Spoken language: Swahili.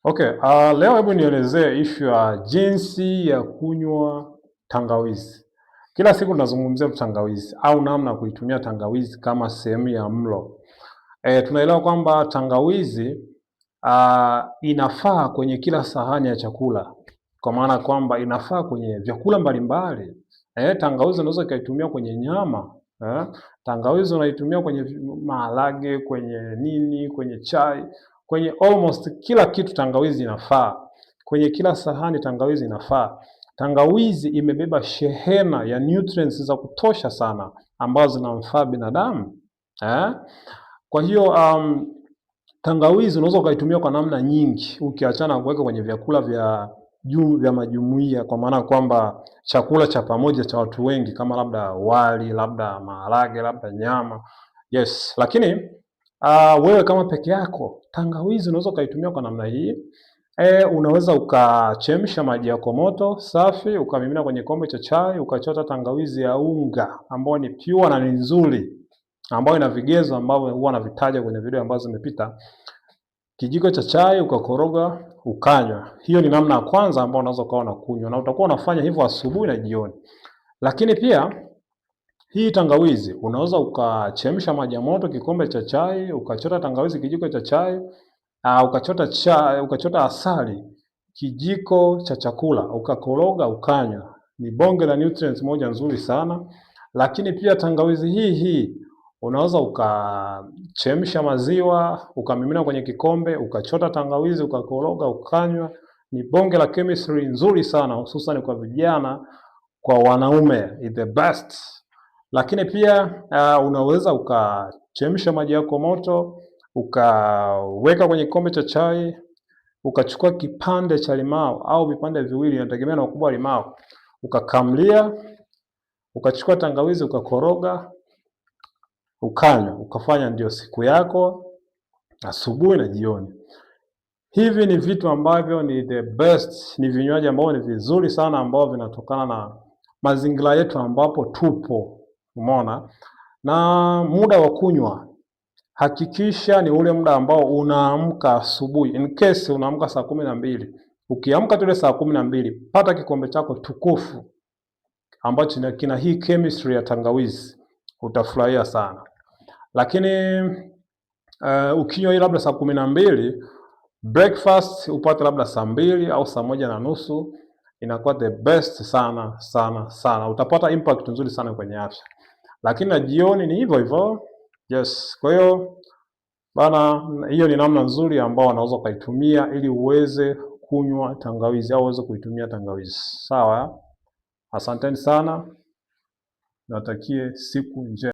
Okay, leo hebu nielezee issue ya jinsi ya kunywa tangawizi. Kila siku tunazungumzia tangawizi au namna ya kuitumia tangawizi kama sehemu ya mlo. Tunaelewa kwamba tangawizi inafaa kwenye kila sahani ya chakula, kwa maana kwamba inafaa kwenye vyakula mbalimbali. Tangawizi unaweza ukaitumia kwenye nyama, tangawizi unaitumia kwenye maharage, kwenye nini, kwenye chai, kwenye almost kila kitu tangawizi inafaa. Kwenye kila sahani tangawizi inafaa. Tangawizi imebeba shehena ya nutrients za kutosha sana ambazo zinamfaa binadamu. Kwa hiyo tangawizi unaweza ukaitumia kwa namna nyingi, ukiachana kuweka kwenye vyakula vya majumuiya, kwa maana kwamba chakula cha pamoja cha watu wengi kama labda wali, labda maharage, labda nyama. Yes, lakini wewe kama peke yako, tangawizi unaweza ukaitumia kwa namna hii. Unaweza ukachemsha maji yako moto safi, ukamimina kwenye kikombe cha chai, ukachota tangawizi ya unga ambayo ni pure na ni nzuri, ambayo ina vigezo ambavyo huwa navitaja kwenye video ambazo zimepita. Kijiko cha chai ukakoroga, ukanywa. Hiyo ni namna ya kwanza ambayo unaweza ukawa unakunywa, na utakuwa unafanya hivyo asubuhi na jioni. Lakini pia hii tangawizi unaweza ukachemsha maji ya moto kikombe cha chai, ukachota tangawizi kijiko cha chai, ukachota asali kijiko cha chakula, ukakoroga, ukanywa. Ni bonge la nutrients moja nzuri sana. Lakini pia tangawizi hii unaweza ukachemsha maziwa, ukamimina kwenye kikombe, ukachota tangawizi, ukakoroga, ukanywa. Ni bonge la chemistry nzuri sana, hususan kwa vijana, kwa wanaume, is the best. Lakini pia unaweza ukachemsha maji yako moto, ukaweka kwenye kikombe cha chai, ukachukua kipande cha limao au vipande viwili, inategemea na ukubwa wa limao, ukakamlia, ukachukua tangawizi, ukakoroga, ukanywa, ukafanya ndio siku yako asubuhi na jioni. Hivi ni vitu ambavyo ni the best, ni vinywaji ambavyo ni vizuri sana, ambavyo vinatokana na mazingira yetu ambapo tupo, umeona. Na muda wa kunywa, hakikisha ni ule muda ambao unaamka asubuhi. In case unaamka saa 12, ukiamka tule saa 12, pata kikombe chako tukufu ambacho kina hii chemistry ya tangawizi, utafurahia sana. Lakini ukinywa hii labda saa 12, breakfast upate labda saa 2 au saa 1:30, inakuwa the best sana sana sana. Utapata impact nzuri sana kwenye afya. Lakini na jioni ni hivyo hivyo. Yes, kwa hiyo bana, hiyo ni namna nzuri ambao unaweza ukaitumia ili uweze kunywa tangawizi au uweze kuitumia tangawizi. Sawa? Asanteni sana. Natakie siku njema.